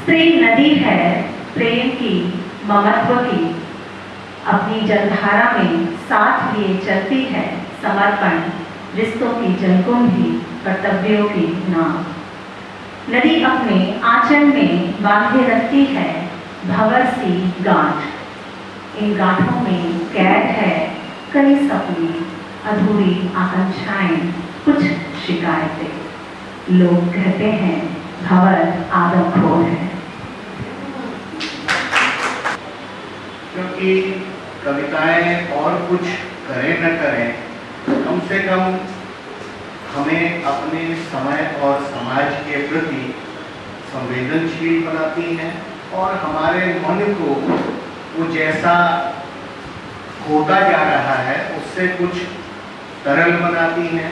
स्त्री नदी है प्रेम की, ममत्व की, अपनी जलधारा में साथ लिए चलती है समर्पण, रिश्तों की जलकुंभी, कर्तव्यों की नाव। नदी अपने आंचल में बांधे रखती है भंवर सी गांठ। इन गांठों में कैद है कई सपने, अधूरी आकांक्षाएं, कुछ शिकायतें। लोग कहते हैं भंवर आदमखोर है। क्योंकि कविताएं और कुछ करें न करें, कम से कम हमें अपने समय और समाज के प्रति संवेदनशील बनाती हैं और हमारे मन को वो जैसा होता जा रहा है उससे कुछ तरल बनाती हैं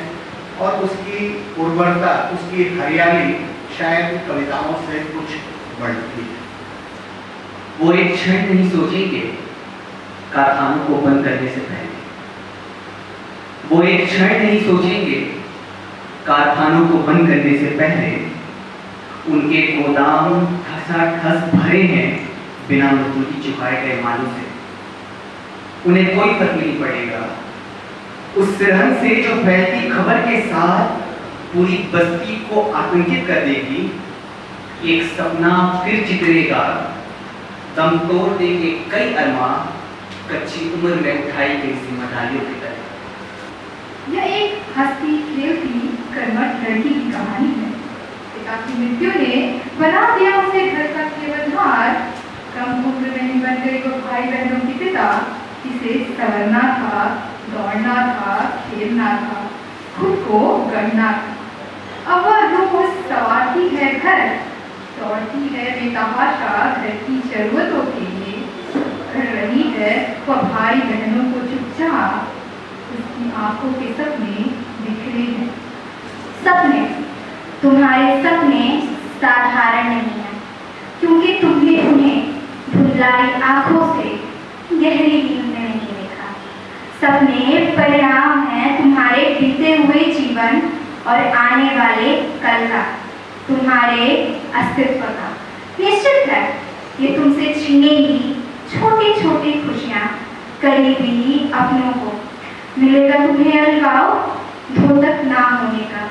और उसकी उर्वरता, उसकी हरियाली शायद कविताओं से कुछ बढ़ती है। वो एक क्षण नहीं सोचेंगे कारखानों को बंद करने से पहले। वो एक क्षण नहीं सोचेंगे कारखानों को बंद करने से पहले। उनके गोदाम ठसाठस भरे हैं बिना मजदूरी चुकाए गए मालों से। उन्हें कोई फर्क नहीं पड़ेगा उस सिरहन से जो फैलती खबर के साथ पूरी बस्ती को आतंकित कर देगी। एक सपना फिर चितरेगा, दम तोड़ देंगे कई अरमां, कच्ची उम्र में उठाई गई जिम्मेदारियों की तरह। यह एक हंसती खेलती कर्मठ लड़की की कहानी है। पिता की मृत्यु ने बना दिया उसे घर का केवल भार। कम उम्र में ही बन गए वो भाई बहनों के पिता, जिसे संवरना था, दौड़ना था, खेलना था, खुद को गढ़ना था। अब वह रोज संवारती है घर, दौड़ती है बेतहाशा घर की जरूरतों के लिए, कर रही है वह भाई बहनों को चुपचाप। उसकी आंखों के सपने बिखरे हैं। सपने, तुम्हारे सपने साधारण नहीं है, क्योंकि तुमने उन्हें धुंधलाई आंखों से गहरी नींद में नहीं देखा। सपने परिणाम है तुम्हारे बीते हुए जीवन और आने वाले कल का, तुम्हारे अस्तित्व का। निश्चित है ये तुमसे छीनेगी छोटी छोटी खुशियां, करीबी अपनों को। मिलेगा तुम्हें अलगाव, धोतक ना होने का।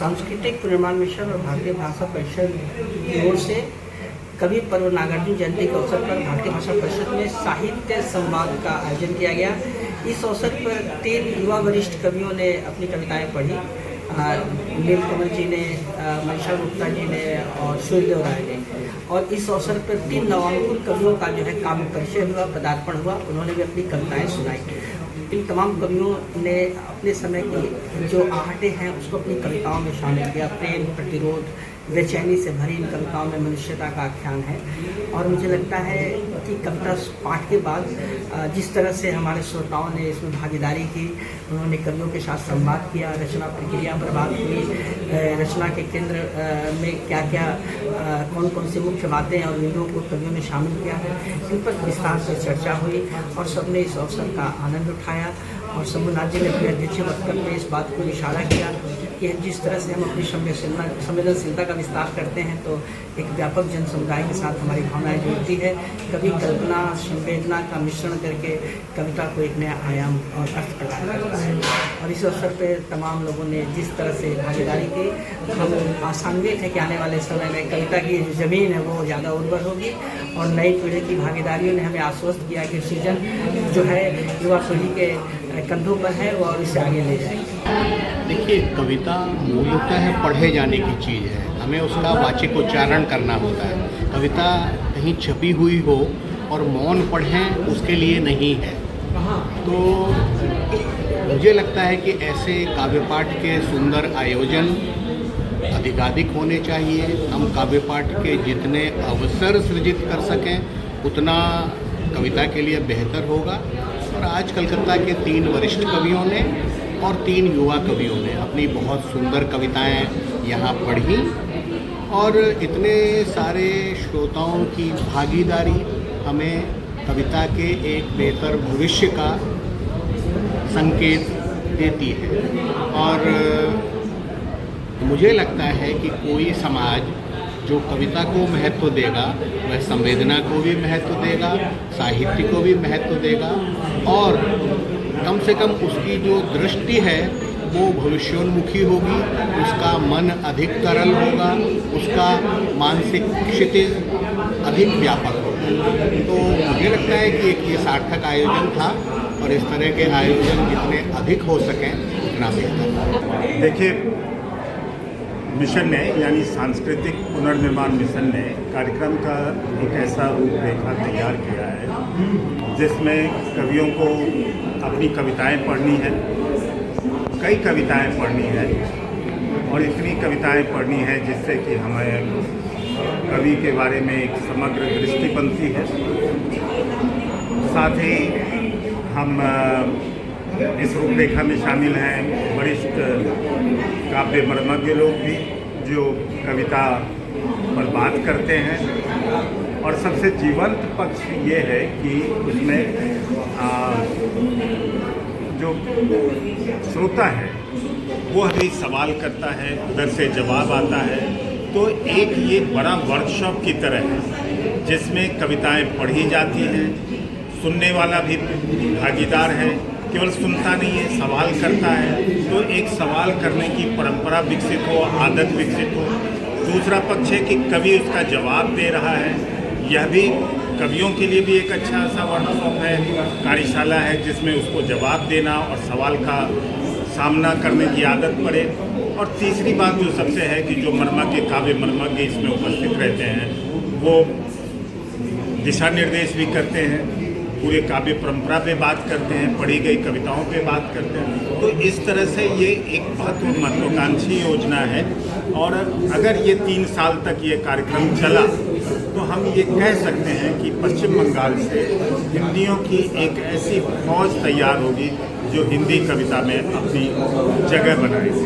सांस्कृतिक पुनर्निर्माण मिशन और भारतीय भाषा परिषद की ओर से कवि पर्व नागार्जुन जयंती के अवसर पर भारतीय भाषा परिषद में साहित्य संवाद का आयोजन किया गया। इस अवसर पर 3 युवा वरिष्ठ कवियों ने अपनी कविताएं पढ़ी। नीलकमल जी ने, मनीषा गुप्ता जी ने और सूर्यदेव राय ने। और इस अवसर पर 3 नवांकुर कवियों का जो है काव्य परिचय हुआ, पदार्पण हुआ। उन्होंने भी अपनी कविताएं सुनाई। इन तमाम कवियों ने अपने समय की जो आहटें हैं उसको अपनी कविताओं में शामिल किया। प्रेम, प्रतिरोध, बेचैनी से भरी इन कविताओं में मनुष्यता का आख्यान है। और मुझे लगता है कि कविता पाठ के बाद जिस तरह से हमारे श्रोताओं ने इसमें भागीदारी की, उन्होंने कवियों के साथ संवाद किया, रचना प्रक्रिया पर बात हुई, रचना के केंद्र में क्या क्या कौन कौन सी मुख्य बातें और बिंदुओं को कवियों ने शामिल किया है, इन पर विस्तार से चर्चा हुई और सबने इस अवसर का आनंद उठाया। और शंभुनाथ जी ने अपने अध्यक्ष वक्तव्य में इस बात को इशारा किया कि जिस तरह से हम अपनी संवेदनशीलता का विस्तार करते हैं तो एक व्यापक जन समुदाय के साथ हमारी भावनाएं जुड़ती है। कभी कल्पना संवेदना का मिश्रण करके कविता को एक नया आयाम और अर्थ प्रदान करता है। और इस अवसर पर तमाम लोगों ने जिस तरह से भागीदारी की, हम आशान्वित है कि आने वाले समय में कविता की जो ज़मीन है वो ज़्यादा उर्वर होगी। और नई पीढ़ी की भागीदारियों ने हमें आश्वस्त किया कि सृजन जो है युवा पीढ़ी के कंधों पर है और इसे आगे ले जाएगी। देखिए, कविता मूलतः है पढ़े जाने की चीज़ है, हमें उसका वाचिक उच्चारण करना होता है। कविता कहीं छपी हुई हो और मौन पढ़ें उसके लिए नहीं है। तो मुझे लगता है कि ऐसे काव्य पाठ के सुंदर आयोजन अधिकाधिक होने चाहिए। हम काव्य पाठ के जितने अवसर सृजित कर सकें उतना कविता के लिए बेहतर होगा। और आज कलकत्ता के 3 वरिष्ठ कवियों ने और 3 युवा कवियों ने अपनी बहुत सुंदर कविताएं यहाँ पढ़ी और इतने सारे श्रोताओं की भागीदारी हमें कविता के एक बेहतर भविष्य का संकेत देती है। और मुझे लगता है कि कोई समाज जो कविता को महत्व देगा वह संवेदना को भी महत्व देगा, साहित्य को भी महत्व देगा और कम से कम उसकी जो दृष्टि है वो भविष्योन्मुखी होगी, उसका मन अधिक तरल होगा, उसका मानसिक क्षितिज अधिक व्यापक होगा। तो मुझे लगता है कि एक ये सार्थक आयोजन था और इस तरह के आयोजन जितने अधिक हो सकें उतना बेहतर। देखिए, मिशन ने यानी सांस्कृतिक पुनर्निर्माण मिशन ने कार्यक्रम का एक ऐसा रूपरेखा तैयार किया है जिसमें कवियों को अपनी कविताएं पढ़नी है, कई कविताएं पढ़नी है और इतनी कविताएं पढ़नी है जिससे कि हमें कवि के बारे में एक समग्र दृष्टि बनती है। साथ ही हम इस रूपरेखा में शामिल हैं वरिष्ठ काव्य मर्मज्ञ लोग भी जो कविता पर बात करते हैं और सबसे जीवंत पक्ष ये है कि उसमें जो श्रोता है वो अभी सवाल करता है, उधर से जवाब आता है। तो एक ये बड़ा वर्कशॉप की तरह है जिसमें कविताएं पढ़ी जाती हैं, सुनने वाला भी भागीदार है, केवल सुनता नहीं है, सवाल करता है। तो एक सवाल करने की परंपरा विकसित हो, आदत विकसित हो। दूसरा पक्ष है कि कवि उसका जवाब दे रहा है, यह भी कवियों के लिए भी एक अच्छा सा वर्कशॉप है, कार्यशाला है जिसमें उसको जवाब देना और सवाल का सामना करने की आदत पड़े। और तीसरी बात जो सबसे है कि जो मर्मज्ञ काव्य मर्मज्ञ इसमें उपस्थित रहते हैं वो दिशा निर्देश भी करते हैं, पूरे काव्य परंपरा पे बात करते हैं, पढ़ी गई कविताओं पे बात करते हैं। तो इस तरह से ये एक बहुत महत्वाकांक्षी योजना है और अगर ये 3 साल तक ये कार्यक्रम चला तो हम ये कह सकते हैं कि पश्चिम बंगाल से हिंदियों की एक ऐसी फौज तैयार होगी जो हिंदी कविता में अपनी जगह बनाएगी।